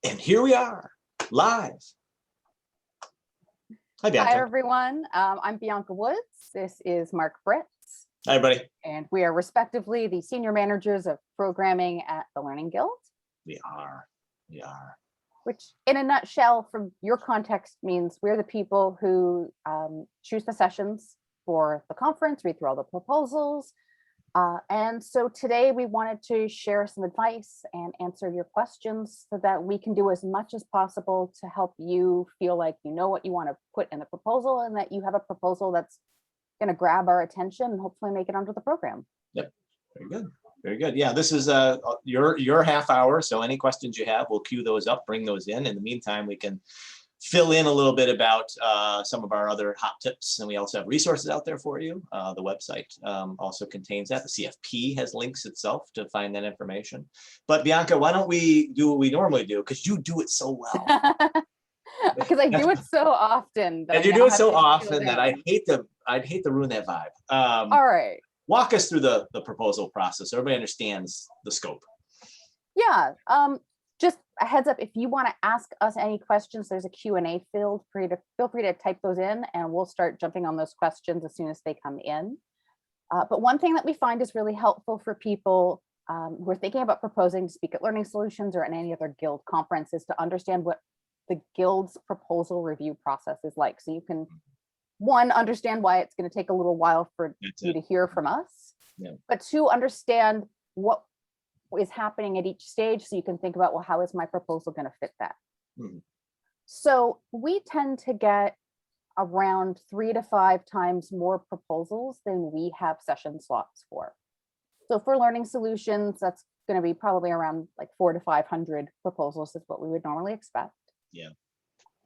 And here we are, live. Hi, Bianca. Hi, everyone. I'm Bianca Woods. This is Mark Britz. Hi, everybody. And we are respectively the senior managers of programming at the Learning Guild. We are. Which, in a nutshell, from your context, means we're the people who choose the sessions for the conference, read through all the proposals. And so today we wanted to share some advice and answer your questions so that we can do as much as possible to help you feel like you know what you want to put in the proposal and that you have a proposal that's going to grab our attention and hopefully make it onto the program. Yep, very good. Very good. Yeah, this is your half hour. So any questions you have, we'll queue those up, bring those in. In the meantime, we can fill in a little bit about some of our other hot tips. And we also have resources out there for you. The website also contains that. The CFP has links itself to find that information. But Bianca, why don't we do what we normally do? Because you do it so well. Because I do it so often. And you do it so often that I'd hate to ruin that vibe. All right. Walk us through the proposal process so everybody understands the scope. Yeah. Just a heads up, if you want to ask us any questions, there's a Q&A field for you to feel free to type those in and we'll start jumping on those questions as soon as they come in. But one thing that we find is really helpful for people who are thinking about proposing to speak at Learning Solutions or at any other Guild conference is to understand what the Guild's proposal review process is like. So you can, one, understand why it's going to take a little while for you to hear from us, but two, understand what is happening at each stage so you can think about, well, how is my proposal going to fit that? So we tend to get around 3 to 5 times more proposals than we have session slots for. So for Learning Solutions, that's going to be probably around like 400 to 500 proposals is what we would normally expect. Yeah.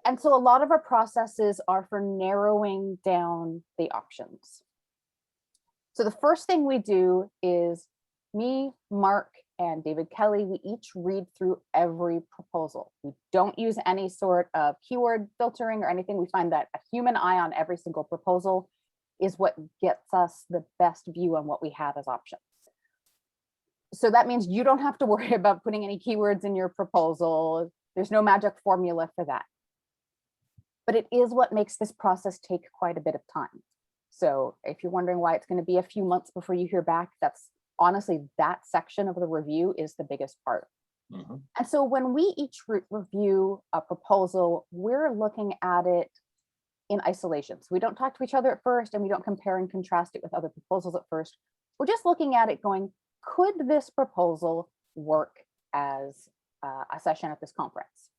And so a lot of our processes are for narrowing down the options. So the first thing we do is me, Mark, and David Kelly, we each read through every proposal. We don't use any sort of keyword filtering or anything. We find that a human eye on every single proposal is what gets us the best view on what we have as options. So that means you don't have to worry about putting any keywords in your proposal. There's no magic formula for that. But it is what makes this process take quite a bit of time. So if you're wondering why it's going to be a few months before you hear back, that's honestly, that section of the review is the biggest part. And so when we each review a proposal, we're looking at it in isolation. So we don't talk to each other at first and we don't compare and contrast it with other proposals at first. We're just looking at it going, could this proposal work as a session at this conference?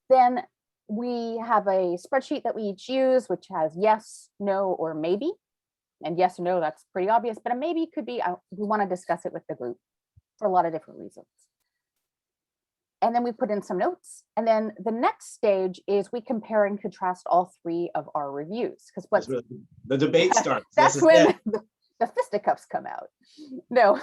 Then we have a spreadsheet that we each use, which has yes, no, or maybe. And yes or no, that's pretty obvious, but a maybe could be, we want to discuss it with the group for a lot of different reasons. And then we put in some notes. And then the next stage is we compare and contrast all 3 of our reviews. Because what's really, the debate starts. That's when the fisticuffs come out. No.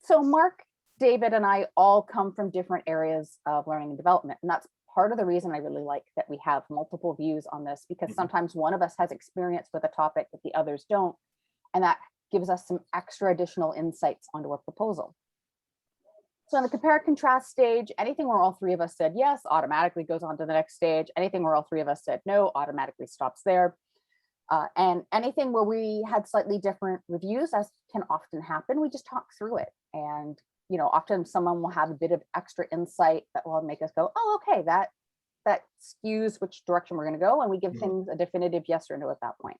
So Mark, David, and I all come from different areas of learning and development. And that's part of the reason I really like that we have multiple views on this, because sometimes one of us has experience with a topic that the others don't, and that gives us some extra additional insights onto our proposal. So in the compare and contrast stage, anything where all 3 of us said yes automatically goes on to the next stage. Anything where all 3 of us said no automatically stops there. And anything where we had slightly different reviews, as can often happen, we just talk through it. And often someone will have a bit of extra insight that will make us go, oh, okay, that skews which direction we're going to go. And we give things a definitive yes or no at that point.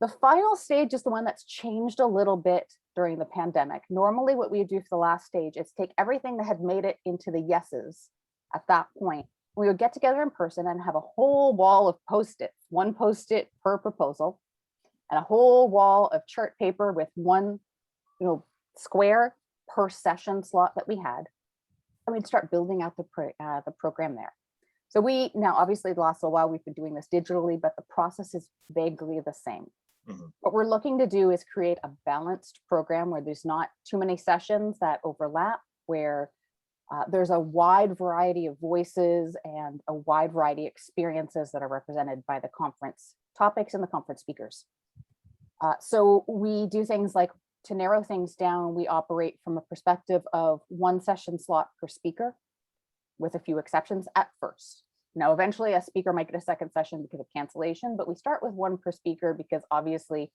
The final stage is the one that's changed a little bit during the pandemic. Normally what we would do for the last stage is take everything that had made it into the yeses at that point. We would get together in person and have a whole wall of Post-its, 1 Post-it per proposal, and a whole wall of chart paper with 1, square per session slot that we had, and we'd start building out the program there. So we now, obviously the last little while we've been doing this digitally, but the process is vaguely the same. What we're looking to do is create a balanced program where there's not too many sessions that overlap, where there's a wide variety of voices and a wide variety of experiences that are represented by the conference topics and the conference speakers. So we do things like to narrow things down, we operate from a perspective of 1 session slot per speaker, with a few exceptions at first. Now, eventually a speaker might get a second session because of cancellation, but we start with 1 per speaker because obviously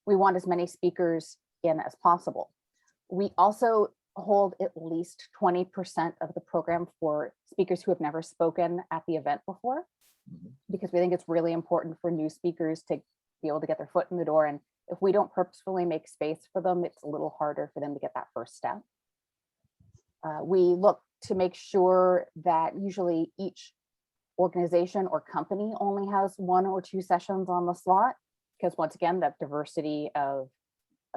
we want as many speakers in as possible. We also hold at least 20% of the program for speakers who have never spoken at the event before, because we think it's really important for new speakers to be able to get their foot in the door. And if we don't purposefully make space for them, it's a little harder for them to get that first step. We look to make sure that usually each organization or company only has 1 or 2 sessions on the slot, because once again, that diversity of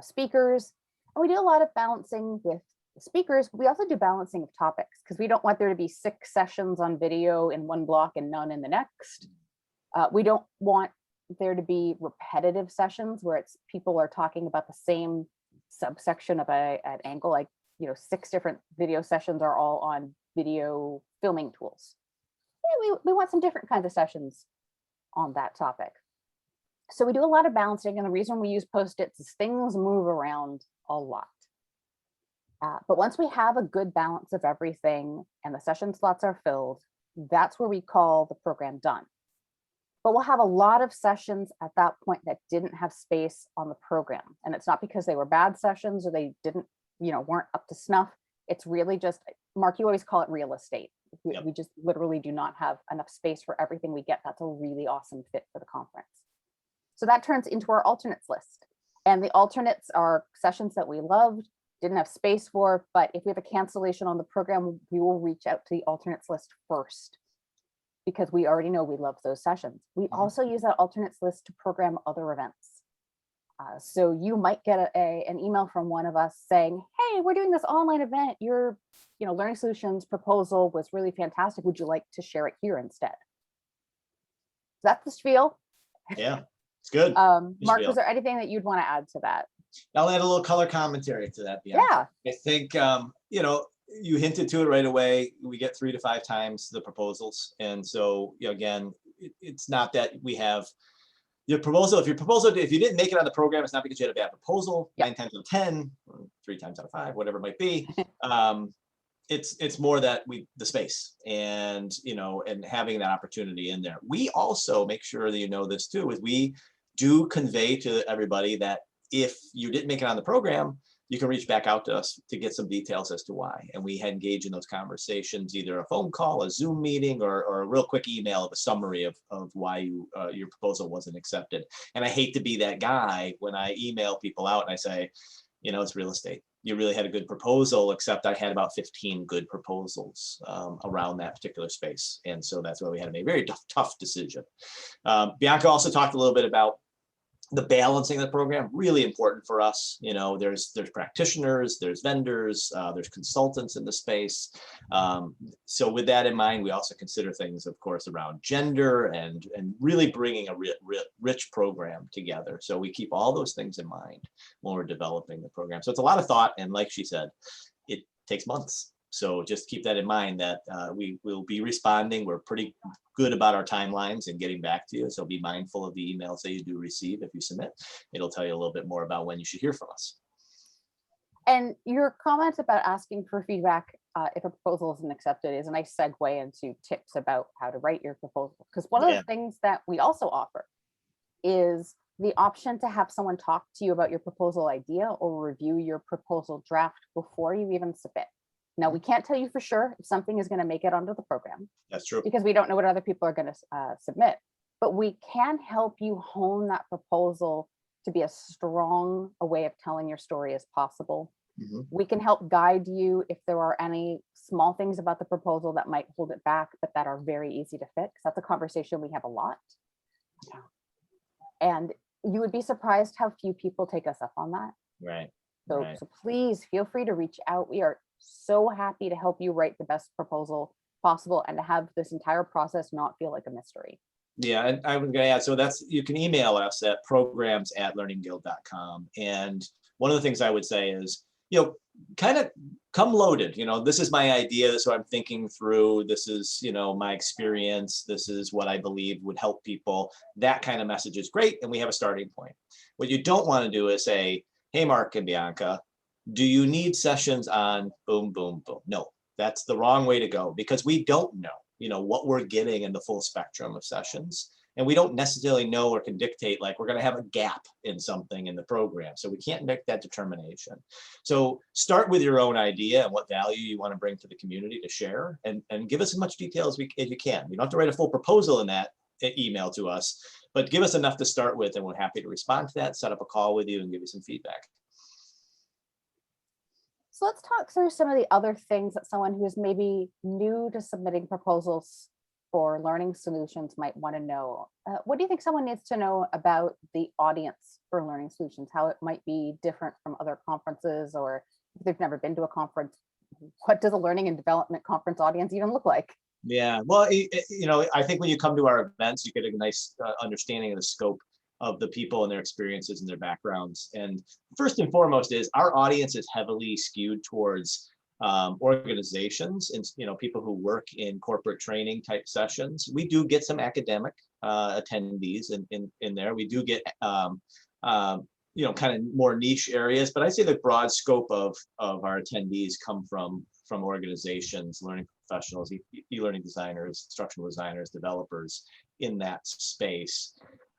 speakers. And we do a lot of balancing with the speakers. We also do balancing of topics, because we don't want there to be 6 sessions on video in one block and none in the next. We don't want there to be repetitive sessions where it's people are talking about the same subsection of an angle, like 6 different video sessions are all on video filming tools. Yeah, we want some different kinds of sessions on that topic. So we do a lot of balancing, and the reason we use Post-its is things move around a lot. But once we have a good balance of everything and the session slots are filled, that's where we call the program done. But we'll have a lot of sessions at that point that didn't have space on the program. And it's not because they were bad sessions or they didn't, weren't up to snuff. It's really just, Mark, you always call it real estate. We just literally do not have enough space for everything we get. That's a really awesome fit for the conference. So that turns into our alternates list. And the alternates are sessions that we loved, didn't have space for, but if we have a cancellation on the program, we will reach out to the alternates list first, because we already know we love those sessions. We also use that alternates list to program other events. So you might get an email from one of us saying, hey, we're doing this online event. Your Learning Solutions proposal was really fantastic. Would you like to share it here instead? That's the spiel. Yeah, it's good. Mark, was there anything that you'd want to add to that? I'll add a little color commentary to that, Bianca. Yeah. I think, you hinted to it right away. We get 3 to 5 times the proposals. And so, again, it's not that we have your proposal. If you didn't make it on the program, it's not because you had a bad proposal. 9 times out of 10, or 3 times out of 5, whatever it might be. It's more that the space and, and having that opportunity in there. We also make sure that this too, is we do convey to everybody that if you didn't make it on the program, you can reach back out to us to get some details as to why. And we engage in those conversations, either a phone call, a Zoom meeting, or a real quick email of a summary of why your proposal wasn't accepted. And I hate to be that guy when I email people out and I say, it's real estate. You really had a good proposal, except I had about 15 good proposals around that particular space. And so that's why we had to make a very tough decision. Bianca also talked a little bit about the balancing of the program, really important for us. There's practitioners, there's vendors, there's consultants in the space. So with that in mind, we also consider things, of course, around gender and really bringing a rich program together. So we keep all those things in mind when we're developing the program. So it's a lot of thought. And like she said, it takes months. So just keep that in mind that we will be responding. We're pretty good about our timelines and getting back to you. So be mindful of the emails that you do receive if you submit. It'll tell you a little bit more about when you should hear from us. And your comments about asking for feedback if a proposal isn't accepted is a nice segue into tips about how to write your proposal. Because one of the things that we also offer is the option to have someone talk to you about your proposal idea or review your proposal draft before you even submit. Now, we can't tell you for sure if something is going to make it onto the program. That's true. Because we don't know what other people are going to submit. But we can help you hone that proposal to be as strong a way of telling your story as possible. Mm-hmm. We can help guide you if there are any small things about the proposal that might hold it back, but that are very easy to fix. That's a conversation we have a lot. And you would be surprised how few people take us up on that. Right. So please feel free to reach out. We are so happy to help you write the best proposal possible and to have this entire process not feel like a mystery. Yeah, and I was going to add, so you can email us at programs@learningguild.com. And one of the things I would say is, kind of come loaded. This is my idea. This is what I'm thinking through. This is, my experience. This is what I believe would help people. That kind of message is great. And we have a starting point. What you don't want to do is say, hey, Mark and Bianca, do you need sessions on boom, boom, boom? No, that's the wrong way to go, because we don't know, what we're getting in the full spectrum of sessions. And we don't necessarily know or can dictate, like, we're going to have a gap in something in the program. So we can't make that determination. So start with your own idea and what value you want to bring to the community to share, and give us as much detail as you can. You don't have to write a full proposal in that email to us, but give us enough to start with, and we're happy to respond to that, set up a call with you and give you some feedback. So let's talk through some of the other things that someone who's maybe new to submitting proposals for learning solutions might want to know. What do you think someone needs to know about the audience for learning solutions? How it might be different from other conferences, or if they've never been to a conference, what does a learning and development conference audience even look like? Yeah, well, I think when you come to our events, you get a nice understanding of the scope of the people and their experiences and their backgrounds. And first and foremost is our audience is heavily skewed towards organizations and people who work in corporate training type sessions. We do get some academic attendees in there. We do get kind of more niche areas, but I say the broad scope of our attendees come from organizations, learning professionals, e-learning designers, instructional designers, developers in that space.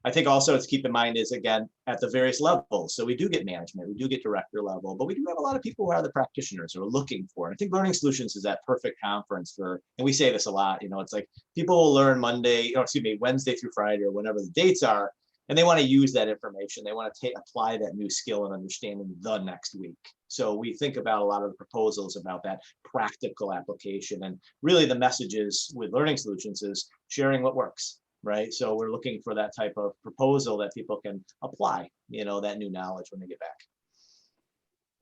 I think also to keep in mind is, again, at the various levels. So we do get management, we do get director level, but we do have a lot of people who are the practitioners who are looking for. And I think Learning Solutions is that perfect conference for, and we say this a lot, it's like people will learn Wednesday through Friday or whenever the dates are, and they want to use that information. They want to apply that new skill and understanding the next week. So we think about a lot of the proposals about that practical application. And really the messages with Learning Solutions is sharing what works. Right. So we're looking for that type of proposal that people can apply, that new knowledge when they get back.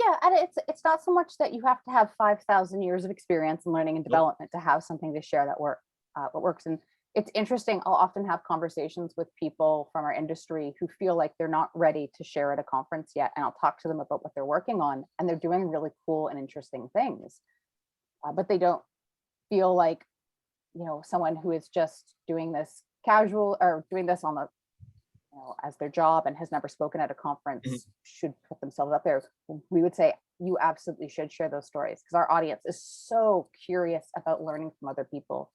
Yeah, and it's not so much that you have to have 5,000 years of experience in learning and development to have something to share that what works. And it's interesting. I'll often have conversations with people from our industry who feel like they're not ready to share at a conference yet. And I'll talk to them about what they're working on, and they're doing really cool and interesting things. But they don't feel like, someone who is just doing this casual or doing this on the as their job and has never spoken at a conference should put themselves up there. We would say you absolutely should share those stories, because our audience is so curious about learning from other people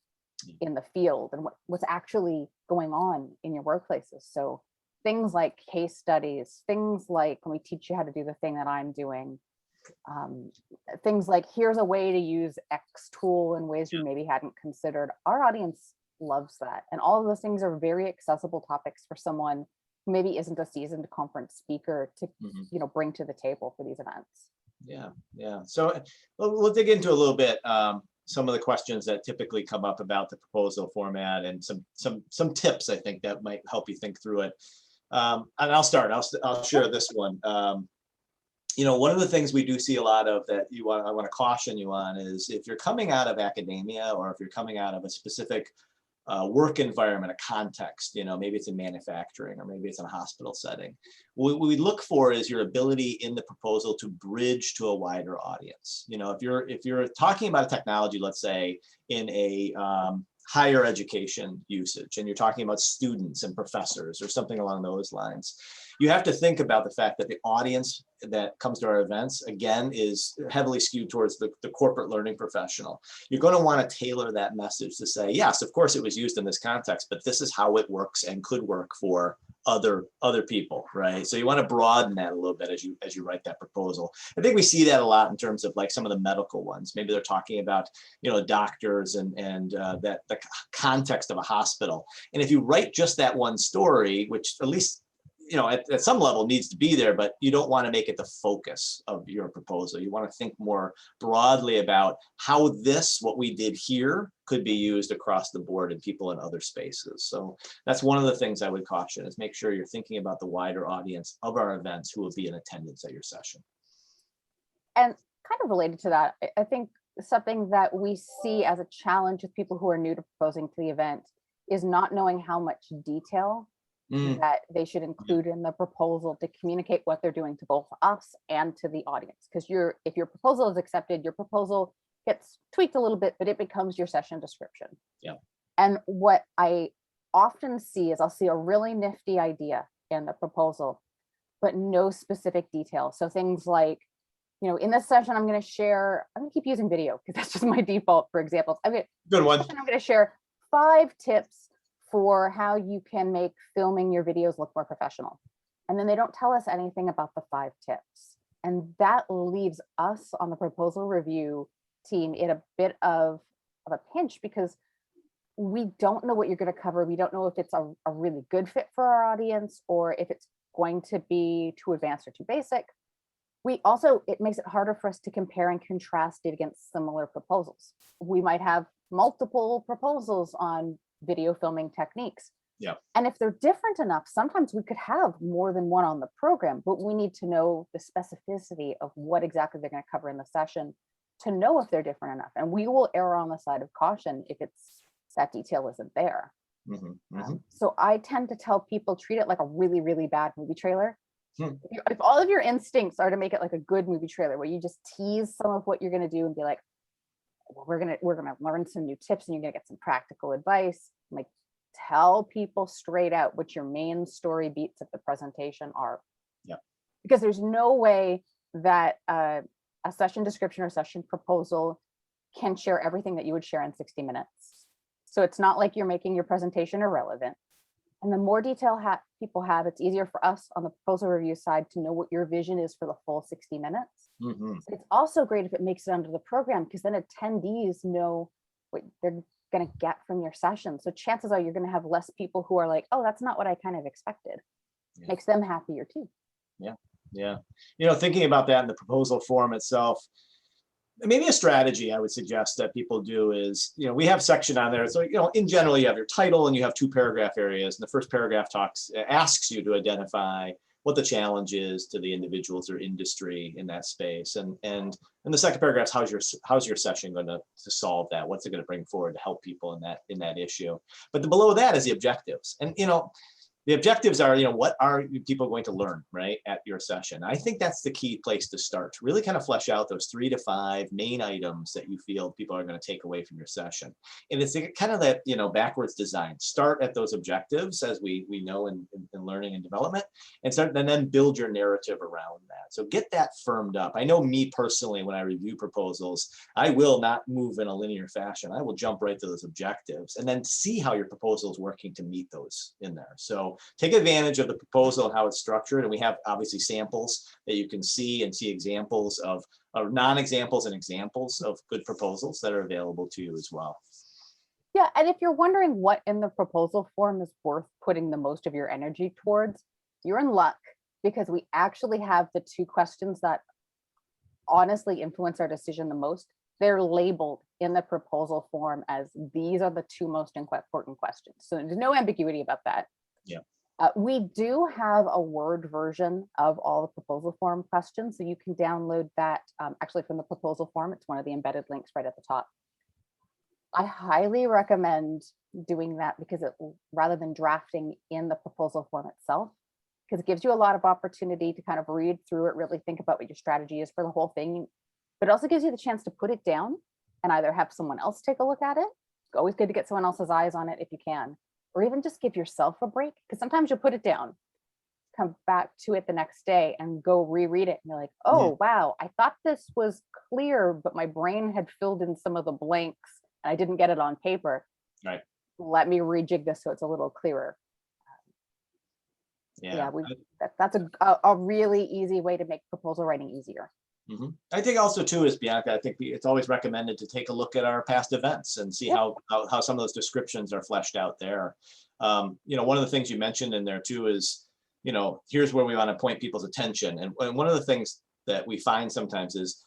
in the field and what's actually going on in your workplaces. So things like case studies, things like when we teach you how to do the thing that I'm doing, things like here's a way to use X tool in ways you maybe hadn't considered. Our audience loves that. And all of those things are very accessible topics for someone who maybe isn't a seasoned conference speaker to, bring to the table for these events. Yeah. So we'll dig into a little bit some of the questions that typically come up about the proposal format, and some tips I think that might help you think through it. And I'll start. I'll share this one. One of the things we do see a lot of that I want to caution you on is, if you're coming out of academia, or if you're coming out of a specific work environment, a context, maybe it's in manufacturing, or maybe it's in a hospital setting. What we look for is your ability in the proposal to bridge to a wider audience. If you're talking about a technology, let's say in a higher education usage, and you're talking about students and professors or something along those lines, you have to think about the fact that the audience that comes to our events, again, is heavily skewed towards the corporate learning professional. You're going to want to tailor that message to say, yes, of course it was used in this context, but this is how it works and could work for other people, right? So you want to broaden that a little bit as you write that proposal. I think we see that a lot in terms of like some of the medical ones. Maybe they're talking about, doctors and that the context of a hospital. And if you write just that one story, which at least at some level needs to be there, but you don't want to make it the focus of your proposal. You want to think more broadly about how what we did here could be used across the board in people in other spaces. So that's one of the things I would caution, is make sure you're thinking about the wider audience of our events who will be in attendance at your session. And kind of related to that, I think something that we see as a challenge with people who are new to proposing to the event is not knowing how much detail that they should include in the proposal to communicate what they're doing to both us and to the audience. Because if your proposal is accepted, your proposal gets tweaked a little bit, but it becomes your session description. Yeah. And what I often see is I'll see a really nifty idea in the proposal, but no specific detail. So things like, in this session, I'm going to keep using video because that's just my default for examples. Good one. I'm going to share 5 tips for how you can make filming your videos look more professional. And then they don't tell us anything about the 5 tips. And that leaves us on the proposal review team in a bit of a pinch because we don't know what you're going to cover. We don't know if it's a really good fit for our audience or if it's going to be too advanced or too basic. It makes it harder for us to compare and contrast it against similar proposals. We might have multiple proposals on video filming techniques. Yeah. And if they're different enough, sometimes we could have more than one on the program, but we need to know the specificity of what exactly they're going to cover in the session to know if they're different enough. And we will err on the side of caution if that detail isn't there. So I tend to tell people, treat it like a really, really bad movie trailer. If all of your instincts are to make it like a good movie trailer where you just tease some of what you're going to do and be like, well, we're going to learn some new tips and you're going to get some practical advice. Like, tell people straight out what your main story beats of the presentation are. Yeah. Because there's no way that a session description or session proposal can share everything that you would share in 60 minutes. So it's not like you're making your presentation irrelevant. And the more detail people have, it's easier for us on the proposal review side to know what your vision is for the full 60 minutes. It's also great if it makes it onto the program because then attendees know what they're going to get from your session. So chances are you're going to have less people who are like, oh, that's not what I kind of expected. Yeah. Makes them happier too. Yeah. Thinking about that in the proposal form itself, maybe a strategy I would suggest that people do is, we have section on there. So, in general, you have your title and you have 2 paragraph areas. And the first paragraph asks you to identify what the challenge is to the individuals or industry in that space. And the second paragraph is how's your session going to solve that? What's it going to bring forward to help people in that issue? But below that is the objectives. And, the objectives are, what are people going to learn, right, at your session? I think that's the key place to start, to really kind of flesh out those 3 to 5 main items that you feel people are going to take away from your session. And it's kind of that, backwards design. Start at those objectives, as we know in learning and development, and then build your narrative around that. So get that firmed up. I know me personally, when I review proposals, I will not move in a linear fashion. I will jump right to those objectives and then see how your proposal is working to meet those in there. So take advantage of the proposal and how it's structured. And we have obviously samples that you can see and see examples of non-examples and examples of good proposals that are available to you as well. Yeah, and if you're wondering what in the proposal form is worth putting the most of your energy towards, you're in luck because we actually have the 2 questions that honestly influence our decision the most. They're labeled in the proposal form as these are the 2 most important questions. So there's no ambiguity about that. Yeah. We do have a Word version of all the proposal form questions, so you can download that actually from the proposal form. It's one of the embedded links right at the top. I highly recommend doing that because rather than drafting in the proposal form itself, because it gives you a lot of opportunity to kind of read through it, really think about what your strategy is for the whole thing. But it also gives you the chance to put it down and either have someone else take a look at it. It's always good to get someone else's eyes on it if you can. Or even just give yourself a break, because sometimes you'll put it down, come back to it the next day and go reread it. And you're like, oh, wow, I thought this was clear, but my brain had filled in some of the blanks and I didn't get it on paper. Right. Let me rejig this so it's a little clearer. That's a really easy way to make proposal writing easier. I think also too is, Bianca, I think it's always recommended to take a look at our past events and see how some of those descriptions are fleshed out there. One of the things you mentioned in there too is, here's where we want to point people's attention. And one of the things that we find sometimes is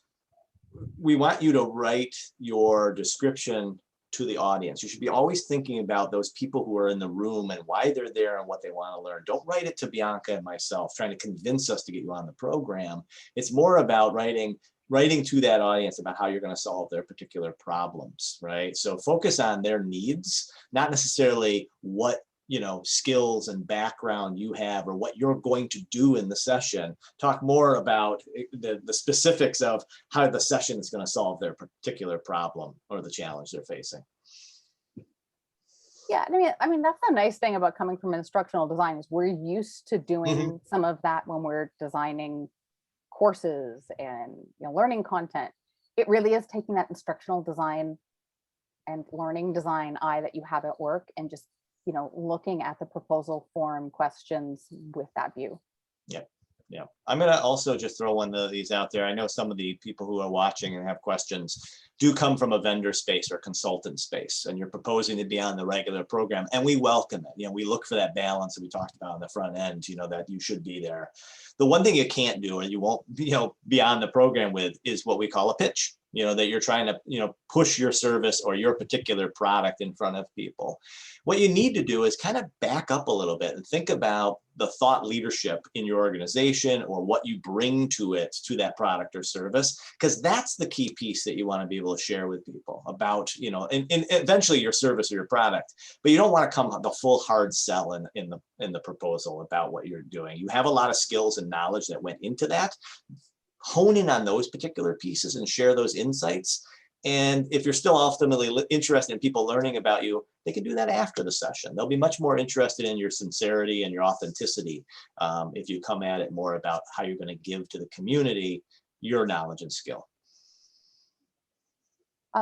we want you to write your description to the audience. You should be always thinking about those people who are in the room and why they're there and what they want to learn. Don't write it to Bianca and myself, trying to convince us to get you on the program. It's more about writing to that audience about how you're going to solve their particular problems, right? So focus on their needs, not necessarily what skills and background you have or what you're going to do in the session. Talk more about the specifics of how the session is going to solve their particular problem or the challenge they're facing. Yeah, I mean, that's the nice thing about coming from instructional design is we're used to doing some of that when we're designing courses and learning content. It really is taking that instructional design and learning design eye that you have at work and just looking at the proposal form questions with that view. Yeah. Yeah. I'm going to also just throw one of these out there. I know some of the people who are watching and have questions do come from a vendor space or consultant space, and you're proposing to be on the regular program, and we welcome it. We look for that balance that we talked about on the front end, that you should be there. The one thing you can't do, or you won't, be on the program with, is what we call a pitch. That you're trying to, push your service or your particular product in front of people. What you need to do is kind of back up a little bit and think about the thought leadership in your organization or what you bring to it, to that product or service, because that's the key piece that you want to be able to share with people about, and eventually your service or your product. But you don't want to come the full hard sell in the proposal about what you're doing. You have a lot of skills and knowledge that went into that. Hone in on those particular pieces and share those insights. And if you're still ultimately interested in people learning about you, they can do that after the session. They'll be much more interested in your sincerity and your authenticity if you come at it more about how you're going to give to the community your knowledge and skill.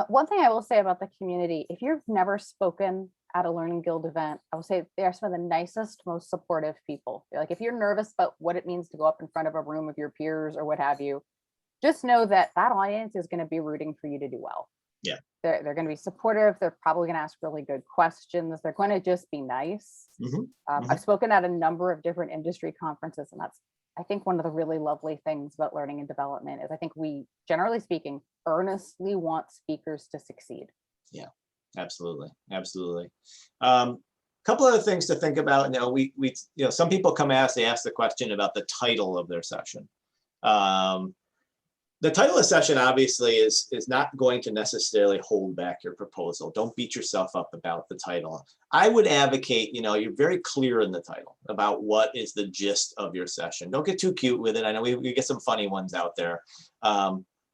One thing I will say about the community, if you've never spoken at a Learning Guild event, I will say they are some of the nicest, most supportive people. Like, if you're nervous about what it means to go up in front of a room of your peers or what have you, just know that that audience is going to be rooting for you to do well. Yeah. They're going to be supportive. They're probably going to ask really good questions. They're going to just be nice. I've spoken at a number of different industry conferences, and that's, I think, one of the really lovely things about learning and development is I think we, generally speaking, earnestly want speakers to succeed. Yeah. Absolutely. Absolutely. Couple other things to think about. We some people come at us, they ask the question about the title of their session. The title of the session obviously is not going to necessarily hold back your proposal. Don't beat yourself up about the title. I would advocate, you're very clear in the title about what is the gist of your session. Don't get too cute with it. I know we get some funny ones out there.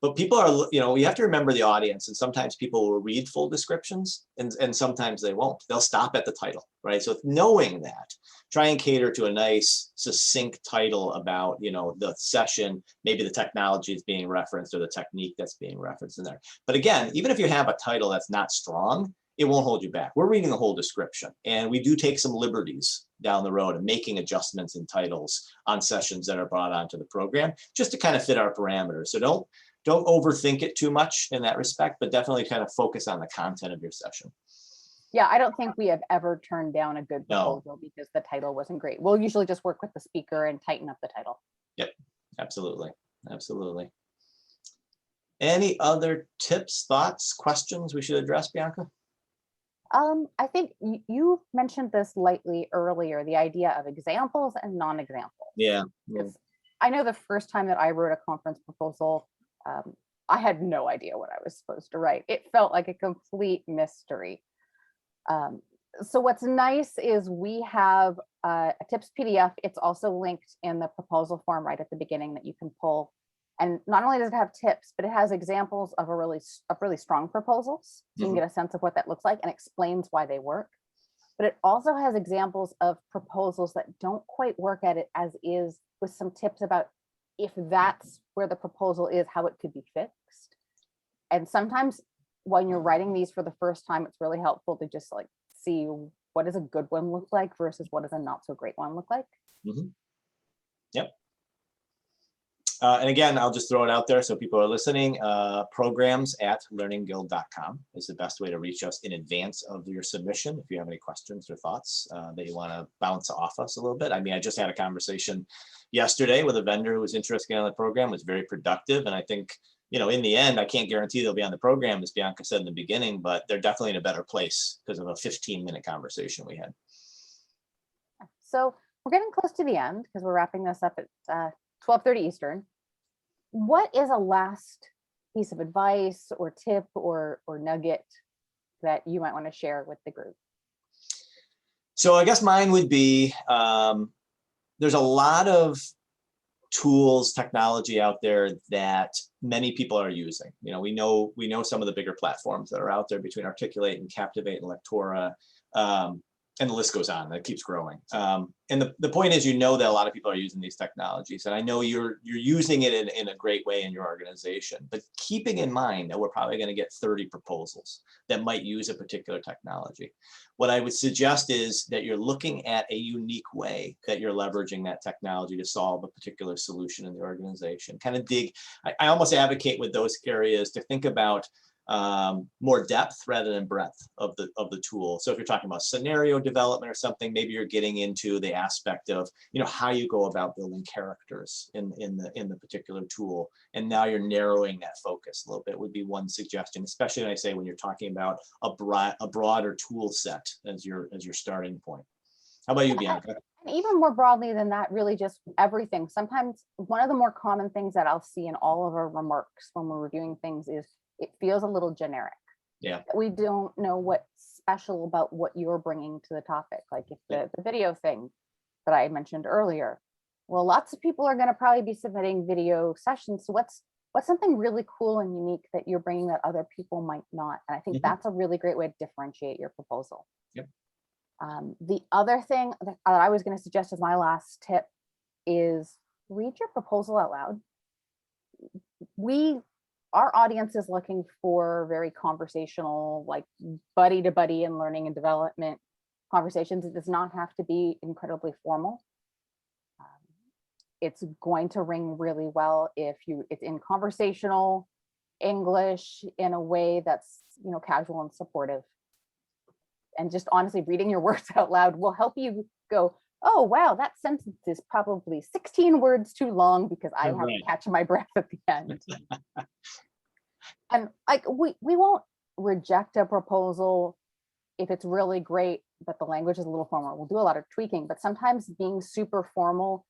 But people are, you have to remember the audience, and sometimes people will read full descriptions and sometimes they won't. They'll stop at the title, right? So knowing that, try and cater to a nice, succinct title about, the session, maybe the technology is being referenced or the technique that's being referenced in there. But again, even if you have a title that's not strong, it won't hold you back. We're reading the whole description, and we do take some liberties down the road and making adjustments in titles on sessions that are brought onto the program just to kind of fit our parameters. So don't overthink it too much in that respect, but definitely kind of focus on the content of your session. Yeah, I don't think we have ever turned down a good proposal because the title wasn't great. We'll usually just work with the speaker and tighten up the title. Yep, absolutely. Absolutely. Any other tips, thoughts, questions we should address, Bianca? I think you mentioned this lightly earlier, the idea of examples and non-examples. Yeah. I know the first time that I wrote a conference proposal, I had no idea what I was supposed to write. It felt like a complete mystery. So what's nice is we have a tips PDF. It's also linked in the proposal form right at the beginning that you can pull. And not only does it have tips, but it has examples of really strong proposals. So you can get a sense of what that looks like and explains why they work. But it also has examples of proposals that don't quite work at it as is, with some tips about if that's where the proposal is, how it could be fixed. And sometimes when you're writing these for the first time, it's really helpful to just like see what does a good one look like versus what does a not so great one look like. Yep. And again, I'll just throw it out there so people are listening. programs@learningguild.com is the best way to reach us in advance of your submission. If you have any questions or thoughts that you want to bounce off us a little bit. I mean, I just had a conversation yesterday with a vendor who was interested in the program, was very productive. And I think, in the end, I can't guarantee they'll be on the program, as Bianca said in the beginning, but they're definitely in a better place because of a 15-minute conversation we had. So we're getting close to the end because we're wrapping this up at 12:30 Eastern. What is a last piece of advice or tip or nugget that you might want to share with the group? So I guess mine would be, there's a lot of tools, technology out there that many people are using. You know, we know some of the bigger platforms that are out there between Articulate and Captivate and Lectora, and the list goes on. It keeps growing. And the point is, you know that a lot of people are using these technologies, and I know you're using it in a great way in your organization. But keeping in mind that we're probably going to get 30 proposals that might use a particular technology. What I would suggest is that you're looking at a unique way that you're leveraging that technology to solve a particular solution in the organization. Kind of dig. I almost advocate with those areas to think about more depth rather than breadth of the tool. So if you're talking about scenario development or something, maybe you're getting into the aspect of, you know, how you go about building characters in the particular tool, and now you're narrowing that focus a little bit, would be one suggestion, especially when I say when you're talking about a broader tool set as your starting point. How about you, Bianca? And even more broadly than that, really just everything. Sometimes one of the more common things that I'll see in all of our remarks when we're reviewing things is it feels a little generic. Yeah. We don't know what's special about what you're bringing to the topic. Like if the video thing that I mentioned earlier, well, lots of people are going to probably be submitting video sessions. So what's something really cool and unique that you're bringing that other people might not? And I think that's a really great way to differentiate your proposal. Yep. The other thing that I was going to suggest as my last tip is read your proposal out loud. Our audience is looking for very conversational, like buddy to buddy and learning and development conversations. It does not have to be incredibly formal. It's going to ring really well if it's in conversational English in a way that's, you know, casual and supportive. And just honestly reading your words out loud will help you go, oh, wow, that sentence is probably 16 words too long because I have to catch my breath at the end. And like we won't reject a proposal if it's really great, but the language is a little formal. We'll do a lot of tweaking, but sometimes being super formal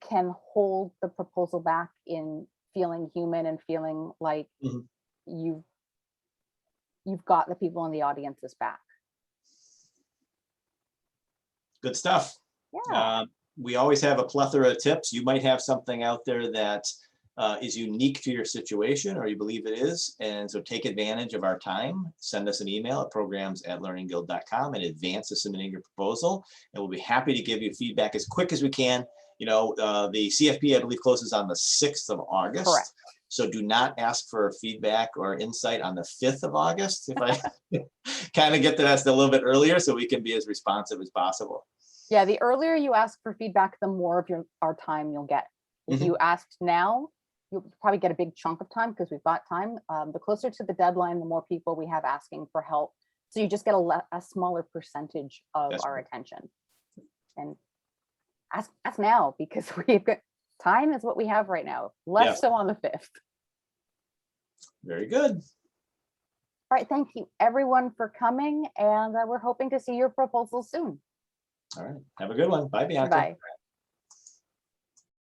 can hold the proposal back in feeling human and feeling like you've got the people in the audience's back. Good stuff. Yeah. We always have a plethora of tips. You might have something out there that is unique to your situation, or you believe it is, and so take advantage of our time. Send us an email at programs@learningguild.com in advance of submitting your proposal, and we'll be happy to give you feedback as quick as we can. You know, the CFP, I believe, closes on the 6th of August. Correct. So do not ask for feedback or insight on the 5th of August. If I kind of get to that a little bit earlier, so we can be as responsive as possible. Yeah, the earlier you ask for feedback, the more of our time you'll get. If you asked now, you'll probably get a big chunk of time because we've got time. The closer to the deadline, the more people we have asking for help. So you just get a smaller percentage of our attention. And ask now, because we've got time is what we have right now. Less so on the 5th. Very good. All right, thank you everyone for coming, and we're hoping to see your proposal soon. All right, have a good one. Bye, Bianca. Bye.